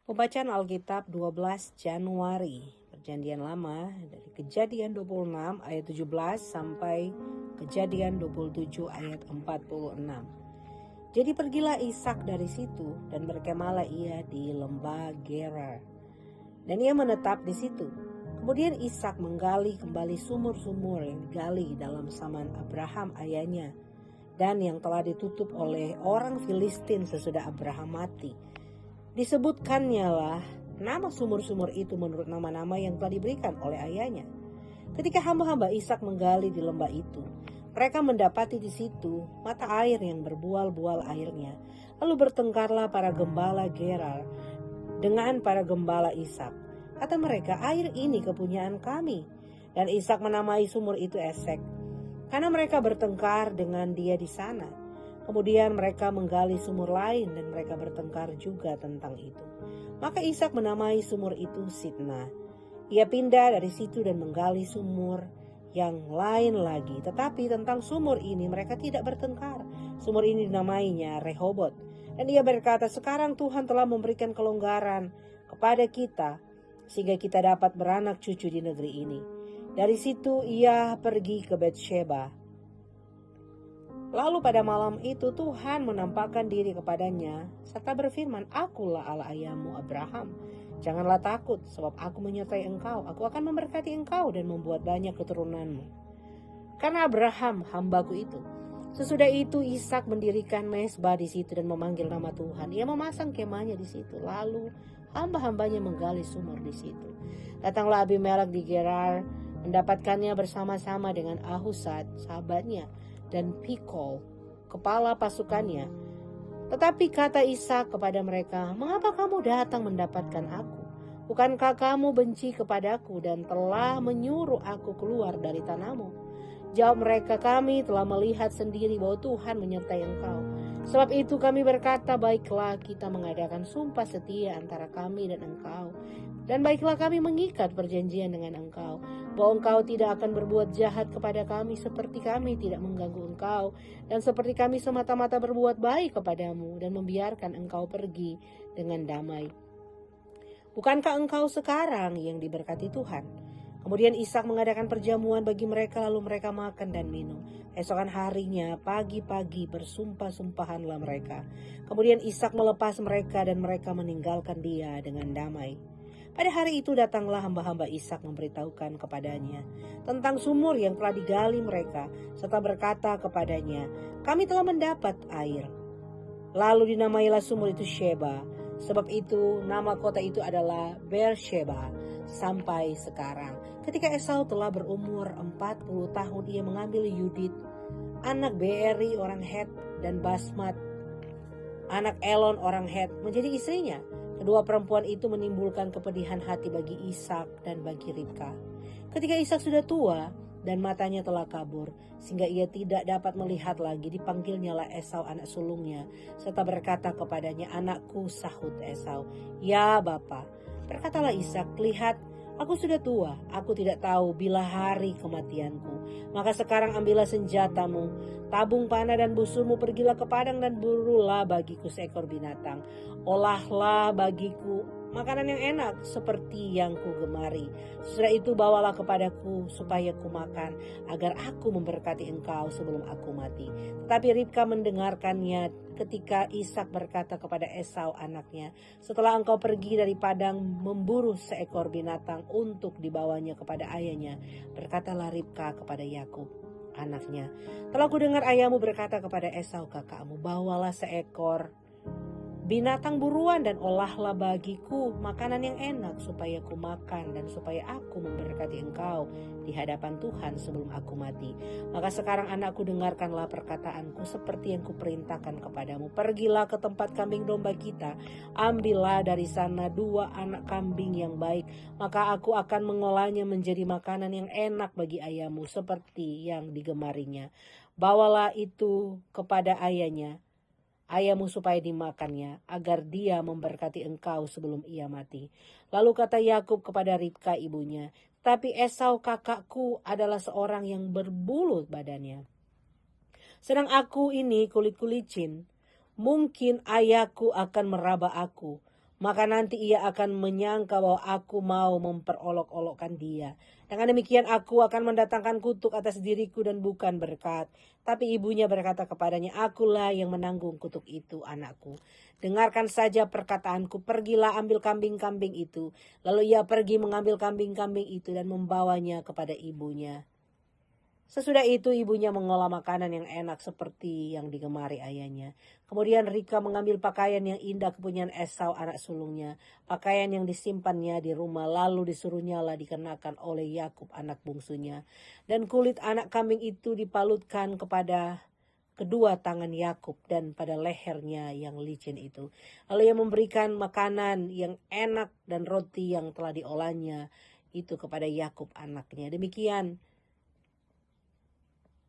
Pembacaan Alkitab 12 Januari, Perjanjian Lama dari Kejadian 26 ayat 17 sampai Kejadian 27 ayat 46. Jadi pergilah Ishak dari situ dan berkemahlah ia di lembah Gerar. Dan ia menetap di situ. Kemudian Ishak menggali kembali sumur-sumur yang digali dalam zaman Abraham ayahnya dan yang telah ditutup oleh orang Filistin sesudah Abraham mati. Disebutkannya lah nama sumur-sumur itu menurut nama-nama yang telah diberikan oleh ayahnya. Ketika hamba-hamba Ishak menggali di lembah itu, mereka mendapati di situ mata air yang berbual-bual airnya. Lalu bertengkarlah para gembala Gerar dengan para gembala Ishak. Kata mereka, air ini kepunyaan kami. Dan Ishak menamai sumur itu Esek, karena mereka bertengkar dengan dia di sana. Kemudian mereka menggali sumur lain dan mereka bertengkar juga tentang itu. Maka Ishak menamai sumur itu Sitna. Ia pindah dari situ dan menggali sumur yang lain lagi. Tetapi tentang sumur ini mereka tidak bertengkar. Sumur ini dinamainya Rehobot. Dan ia berkata, sekarang Tuhan telah memberikan kelonggaran kepada kita sehingga kita dapat beranak cucu di negeri ini. Dari situ ia pergi ke Betsheba. Lalu pada malam itu Tuhan menampakkan diri kepadanya serta berfirman, akulah Allah ayahmu Abraham. Janganlah takut, sebab aku menyertai engkau. Aku akan memberkati engkau dan membuat banyak keturunanmu. Karena Abraham hambaku itu. Sesudah itu Ishak mendirikan mezbah di situ dan memanggil nama Tuhan. Ia memasang kemahnya di situ. Lalu hamba-hambanya menggali sumur di situ. Datanglah Abimelek di Gerar, mendapatkannya bersama-sama dengan Ahuzat sahabatnya dan Pikol kepala pasukannya. Tetapi kata Ishak kepada mereka, mengapa kamu datang mendapatkan aku? Bukankah kamu benci kepadaku dan telah menyuruh aku keluar dari tanahmu? Jawab mereka, kami telah melihat sendiri bahwa Tuhan menyertai engkau. Sebab itu kami berkata, baiklah kita mengadakan sumpah setia antara kami dan engkau. Dan baiklah kami mengikat perjanjian dengan engkau, bahwa engkau tidak akan berbuat jahat kepada kami seperti kami tidak mengganggu engkau, dan seperti kami semata-mata berbuat baik kepadamu dan membiarkan engkau pergi dengan damai. Bukankah engkau sekarang yang diberkati Tuhan? Kemudian Ishak mengadakan perjamuan bagi mereka, lalu mereka makan dan minum. Esokan harinya pagi-pagi bersumpah-sumpahanlah mereka. Kemudian Ishak melepas mereka dan mereka meninggalkan dia dengan damai. Pada hari itu datanglah hamba-hamba Ishak memberitahukan kepadanya tentang sumur yang telah digali mereka, serta berkata kepadanya, kami telah mendapat air. Lalu dinamailah sumur itu Sheba. Sebab itu nama kota itu adalah Beersheba sampai sekarang. Ketika Esau telah berumur 40 tahun, ia mengambil Yudit, anak Beeri orang Het, dan Basmat, anak Elon orang Het, menjadi istrinya. Kedua perempuan itu menimbulkan kepedihan hati bagi Ishak dan bagi Ribka. Ketika Ishak sudah tua dan matanya telah kabur, sehingga ia tidak dapat melihat lagi, dipanggilnyalah Esau anak sulungnya, serta berkata kepadanya, anakku, sahut Esau. Ya Bapa. Berkatalah Ishak, lihat, aku sudah tua, aku tidak tahu bila hari kematianku. Maka sekarang ambillah senjatamu, tabung panah dan busurmu, pergilah ke padang dan burulah bagiku seekor binatang. Olahlah bagiku makanan yang enak seperti yang ku gemari. Sesudah itu bawalah kepadaku supaya ku makan, agar aku memberkati engkau sebelum aku mati. Tetapi Ribka mendengarkannya ketika Ishak berkata kepada Esau anaknya, setelah engkau pergi dari padang memburu seekor binatang untuk dibawanya kepada ayahnya, berkatalah Ribka kepada Yakub anaknya, telah ku dengar ayahmu berkata kepada Esau kakakmu, bawalah seekor binatang buruan dan olahlah bagiku makanan yang enak supaya ku makan dan supaya aku memberkati engkau di hadapan Tuhan sebelum aku mati. Maka sekarang anakku, dengarkanlah perkataanku seperti yang kuperintahkan kepadamu. Pergilah ke tempat kambing domba kita, ambillah dari sana 2 anak kambing yang baik, maka aku akan mengolahnya menjadi makanan yang enak bagi ayahmu seperti yang digemarinya. Bawalah itu kepada ayahmu supaya dimakannya, agar dia memberkati engkau sebelum ia mati. Lalu kata Yakub kepada Ribka ibunya, tapi Esau kakakku adalah seorang yang berbulu badannya, sedang aku ini kulit-kulicin. Mungkin ayahku akan meraba aku, maka nanti ia akan menyangka bahwa aku mau memperolok-olokkan dia. Dengan demikian aku akan mendatangkan kutuk atas diriku dan bukan berkat. Tapi ibunya berkata kepadanya, akulah yang menanggung kutuk itu, anakku. Dengarkan saja perkataanku, pergilah ambil kambing-kambing itu. Lalu ia pergi mengambil kambing-kambing itu dan membawanya kepada ibunya. Sesudah itu ibunya mengolah makanan yang enak seperti yang digemari ayahnya. Kemudian Rika mengambil pakaian yang indah kepunyaan Esau anak sulungnya, pakaian yang disimpannya di rumah, lalu disuruhnya lah dikenakan oleh Yakub anak bungsunya. Dan kulit anak kambing itu dipalutkan kepada kedua tangan Yakub dan pada lehernya yang licin itu. Lalu ia memberikan makanan yang enak dan roti yang telah diolahnya itu kepada Yakub anaknya. Demikian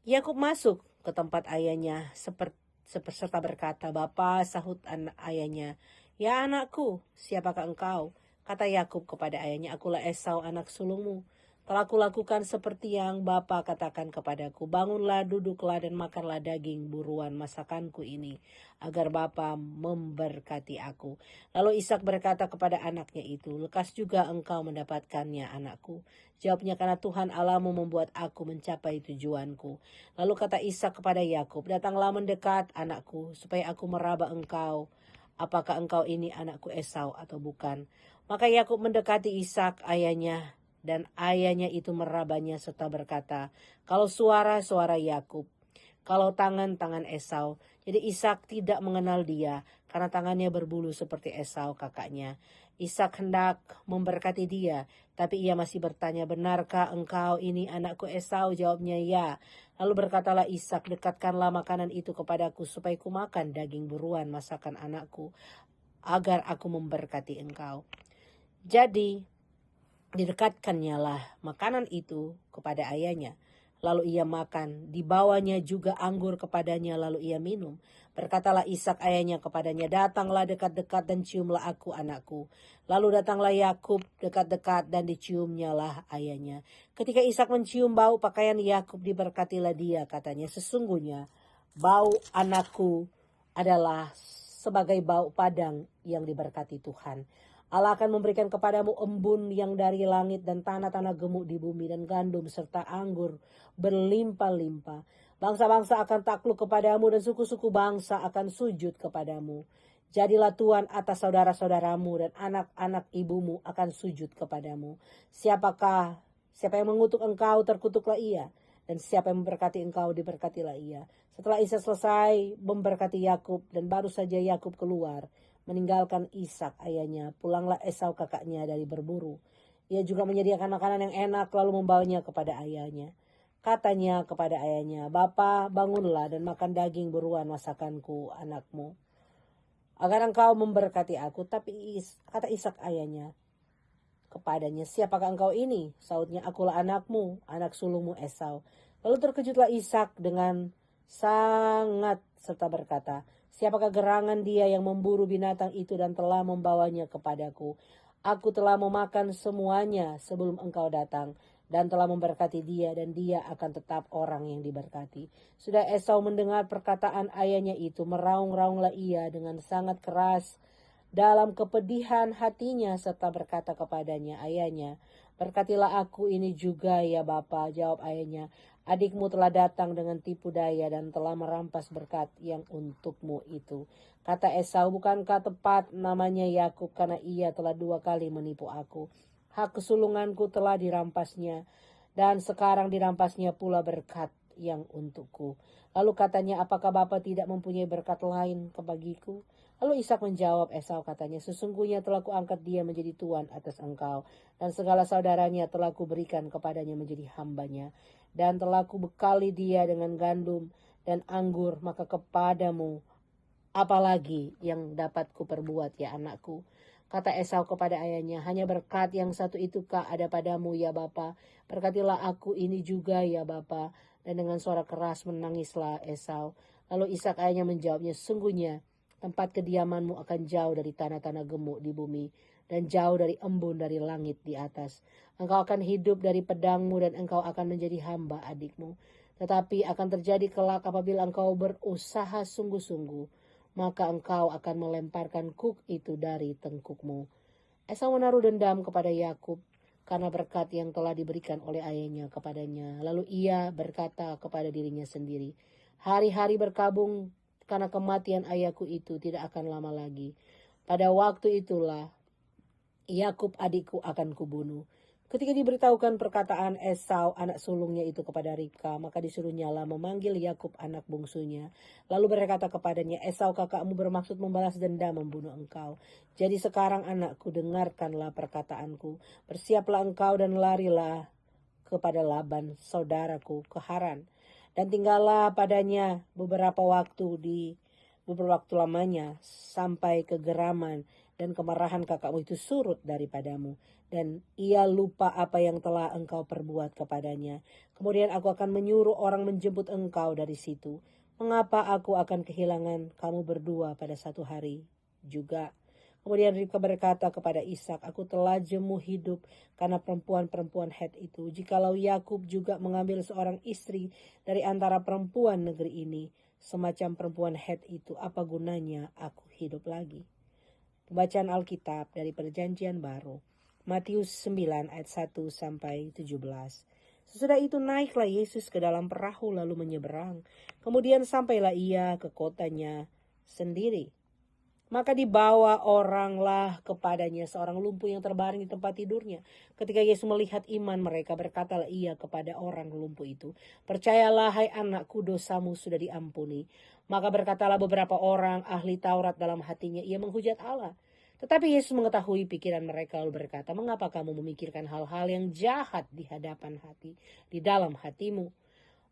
Yakub masuk ke tempat ayahnya serta berkata, "Bapa," sahut ayahnya, "Ya anakku, siapakah engkau?" Kata Yakub kepada ayahnya, "Akulah Esau anak sulungmu. Telah kulakukan seperti yang bapa katakan kepadaku. Bangunlah, duduklah dan makanlah daging buruan masakanku ini, agar bapa memberkati aku." Lalu Ishak berkata kepada anaknya itu, "Lekas juga engkau mendapatkannya, anakku." Jawabnya, "Karena Tuhan Allahmu membuat aku mencapai tujuanku." Lalu kata Ishak kepada Yakub, "Datanglah mendekat, anakku, supaya aku meraba engkau. Apakah engkau ini anakku Esau atau bukan?" Maka Yakub mendekati Ishak ayahnya, dan ayahnya itu merabanya serta berkata, "Kalau suara Yakub, kalau tangan Esau." Jadi Ishak tidak mengenal dia, karena tangannya berbulu seperti Esau kakaknya. Ishak hendak memberkati dia, tapi ia masih bertanya, "Benarkah engkau ini anakku Esau?" Jawabnya, "Ya." Lalu berkatalah Ishak, "Dekatkanlah makanan itu kepadaku, supaya kumakan daging buruan masakan anakku, agar aku memberkati engkau." Jadi didekatkannya lah makanan itu kepada ayahnya. Lalu ia makan, dibawanya juga anggur kepadanya, lalu ia minum. Berkatalah Ishak ayahnya kepadanya, "Datanglah dekat-dekat dan ciumlah aku, anakku." Lalu datanglah Yakub dekat-dekat dan diciumnya lah ayahnya. Ketika Ishak mencium bau pakaian Yakub, diberkatilah dia, katanya, "Sesungguhnya bau anakku adalah sebagai bau padang yang diberkati Tuhan. Allah akan memberikan kepadamu embun yang dari langit dan tanah-tanah gemuk di bumi dan gandum serta anggur berlimpah-limpah. Bangsa-bangsa akan takluk kepadamu dan suku-suku bangsa akan sujud kepadamu. Jadilah tuan atas saudara-saudaramu dan anak-anak ibumu akan sujud kepadamu. Siapa yang mengutuk engkau, terkutuklah ia. Dan siapa yang memberkati engkau, diberkatilah ia." Setelah Ishak selesai memberkati Yakub dan baru saja Yakub keluar meninggalkan Ishak ayahnya, pulanglah Esau kakaknya dari berburu. Ia juga menyediakan makanan yang enak lalu membawanya kepada ayahnya. Katanya kepada ayahnya, "Bapa, bangunlah dan makan daging buruan masakanku, anakmu, agar engkau memberkati aku." Tapi kata Ishak ayahnya kepadanya, "Siapakah engkau ini?" Sautnya, "Akulah anakmu, anak sulungmu Esau." Lalu terkejutlah Ishak dengan sangat serta berkata, "Siapakah gerangan dia yang memburu binatang itu dan telah membawanya kepadaku? Aku telah memakan semuanya sebelum engkau datang dan telah memberkati dia, dan dia akan tetap orang yang diberkati." Sudah Esau mendengar perkataan ayahnya itu, meraung-raunglah ia dengan sangat keras dalam kepedihan hatinya serta berkata kepadanya ayahnya, "Berkatilah aku ini juga ya Bapa." Jawab ayahnya, "Adikmu telah datang dengan tipu daya dan telah merampas berkat yang untukmu itu." Kata Esau, "Bukankah tepat namanya Yakub, karena ia telah 2 kali menipu aku? Hak kesulunganku telah dirampasnya, dan sekarang dirampasnya pula berkat yang untukku." Lalu katanya, "Apakah Bapa tidak mempunyai berkat lain kebagiku?" Lalu Ishak menjawab Esau, katanya, "Sesungguhnya telah kuangkat dia menjadi tuan atas engkau, dan segala saudaranya telah kuberikan kepadanya menjadi hambanya, dan telah kubekali dia dengan gandum dan anggur, maka kepadamu apalagi yang dapat kuperbuat ya anakku?" Kata Esau kepada ayahnya, "Hanya berkat yang satu itukah ada padamu ya Bapa? Berkatilah aku ini juga ya Bapa." Dan dengan suara keras menangislah Esau. Lalu Ishak ayahnya menjawabnya, "Sungguhnya tempat kediamanmu akan jauh dari tanah-tanah gemuk di bumi, dan jauh dari embun dari langit di atas. Engkau akan hidup dari pedangmu, dan engkau akan menjadi hamba adikmu. Tetapi akan terjadi kelak apabila engkau berusaha sungguh-sungguh maka engkau akan melemparkan kuk itu dari tengkukmu. Esau menaruh dendam kepada Yakub karena berkat yang telah diberikan oleh ayahnya kepadanya. Lalu ia berkata kepada dirinya sendiri, hari-hari berkabung karena kematian ayahku itu tidak akan lama lagi. Pada waktu itulah Yakub adikku akan kubunuh. Ketika diberitahukan perkataan Esau anak sulungnya itu kepada Ribka, maka disuruhnya lah memanggil Yakub anak bungsunya. Lalu berkata kepadanya, Esau kakakmu bermaksud membalas dendam membunuh engkau. Jadi sekarang anakku, dengarkanlah perkataanku. Bersiaplah engkau dan larilah kepada Laban saudaraku ke Haran. Dan tinggallah padanya beberapa waktu lamanya sampai kegeraman dan kemarahan kakakmu itu surut daripadamu, dan ia lupa apa yang telah engkau perbuat kepadanya. Kemudian aku akan menyuruh orang menjemput engkau dari situ. Mengapa aku akan kehilangan kamu berdua pada satu hari juga? Kemudian Ribka berkata kepada Ishak, aku telah jemu hidup karena perempuan-perempuan Het itu. Jikalau Yakub juga mengambil seorang istri dari antara perempuan negeri ini, semacam perempuan Het itu, apa gunanya aku hidup lagi? Pembacaan Alkitab dari Perjanjian Baru, Matius 9 ayat 1 sampai 17. Sesudah itu naiklah Yesus ke dalam perahu lalu menyeberang. Kemudian sampailah ia ke kotanya sendiri. Maka dibawa oranglah kepadanya seorang lumpuh yang terbaring di tempat tidurnya. Ketika Yesus melihat iman mereka, berkatalah ia kepada orang lumpuh itu, percayalah hai anakku, dosamu sudah diampuni. Maka berkatalah beberapa orang ahli Taurat dalam hatinya, ia menghujat Allah. Tetapi Yesus mengetahui pikiran mereka lalu berkata, mengapa kamu memikirkan hal-hal yang jahat di dalam hatimu?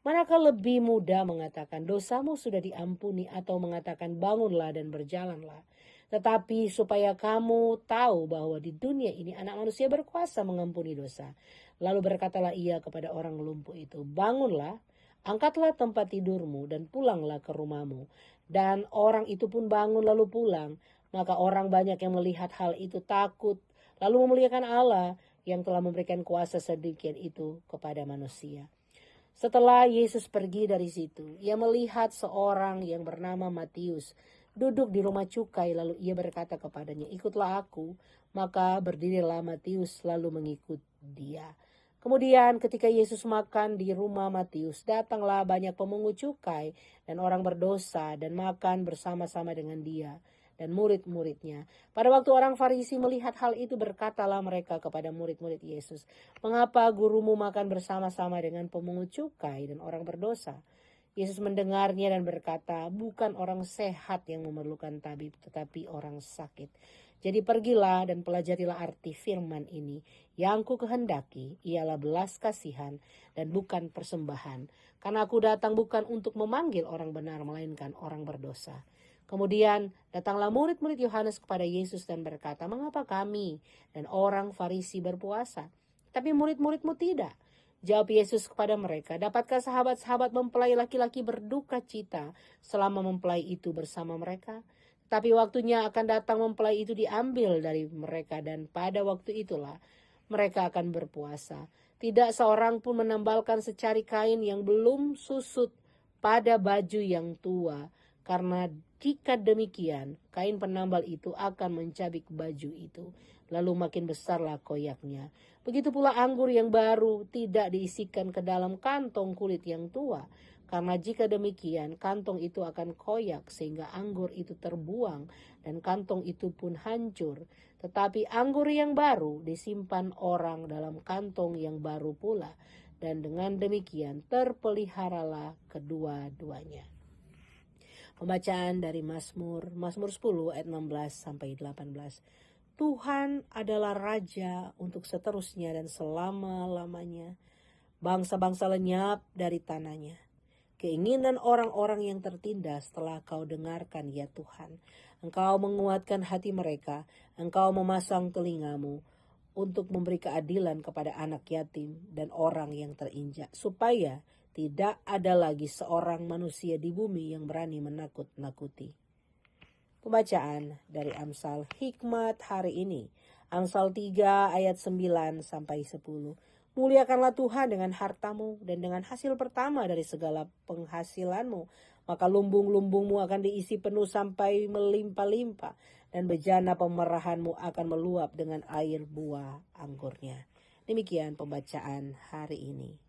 Manakah lebih mudah mengatakan dosamu sudah diampuni atau mengatakan bangunlah dan berjalanlah? Tetapi supaya kamu tahu bahwa di dunia ini anak manusia berkuasa mengampuni dosa. Lalu berkatalah ia kepada orang lumpuh itu, bangunlah, angkatlah tempat tidurmu dan pulanglah ke rumahmu. Dan orang itu pun bangun lalu pulang. Maka orang banyak yang melihat hal itu takut, lalu memuliakan Allah yang telah memberikan kuasa sedemikian itu kepada manusia. Setelah Yesus pergi dari situ, ia melihat seorang yang bernama Matius duduk di rumah cukai, lalu ia berkata kepadanya, ikutlah aku. Maka berdirilah Matius lalu mengikut dia. Kemudian ketika Yesus makan di rumah Matius, datanglah banyak pemungut cukai dan orang berdosa dan makan bersama-sama dengan dia dan murid-muridnya. Pada waktu orang Farisi melihat hal itu, berkatalah mereka kepada murid-murid Yesus, mengapa gurumu makan bersama-sama dengan pemungut cukai dan orang berdosa? Yesus mendengarnya dan berkata, bukan orang sehat yang memerlukan tabib, tetapi orang sakit. Jadi pergilah dan pelajarilah arti firman ini. Yang ku kehendaki ialah belas kasihan dan bukan persembahan. Karena aku datang bukan untuk memanggil orang benar, melainkan orang berdosa. Kemudian datanglah murid-murid Yohanes kepada Yesus dan berkata, mengapa kami dan orang Farisi berpuasa, tapi murid-muridmu tidak? Jawab Yesus kepada mereka, dapatkah sahabat-sahabat mempelai laki-laki berduka cita selama mempelai itu bersama mereka? Tapi waktunya akan datang mempelai itu diambil dari mereka, dan pada waktu itulah mereka akan berpuasa. Tidak seorang pun menambalkan secari kain yang belum susut pada baju yang tua, karena jika demikian, kain penambal itu akan mencabik baju itu, lalu makin besarlah koyaknya. Begitu pula anggur yang baru tidak diisikan ke dalam kantong kulit yang tua, karena jika demikian, kantong itu akan koyak sehingga anggur itu terbuang dan kantong itu pun hancur. Tetapi anggur yang baru disimpan orang dalam kantong yang baru pula, dan dengan demikian terpeliharalah kedua-duanya. Pembacaan dari Mazmur 10 ayat 16 sampai 18. Tuhan adalah Raja untuk seterusnya dan selama-lamanya. Bangsa-bangsa lenyap dari tanahnya. Keinginan orang-orang yang tertindas telah kau dengarkan ya Tuhan. Engkau menguatkan hati mereka. Engkau memasang telingamu untuk memberi keadilan kepada anak yatim dan orang yang terinjak, supaya tidak ada lagi seorang manusia di bumi yang berani menakut-nakuti. Pembacaan dari Amsal Hikmat hari ini. Amsal 3 ayat 9 sampai 10. Muliakanlah Tuhan dengan hartamu dan dengan hasil pertama dari segala penghasilanmu. maka lumbung-lumbungmu akan diisi penuh sampai melimpah-limpah, dan bejana pemerahanmu akan meluap dengan air buah anggurnya. Demikian pembacaan hari ini.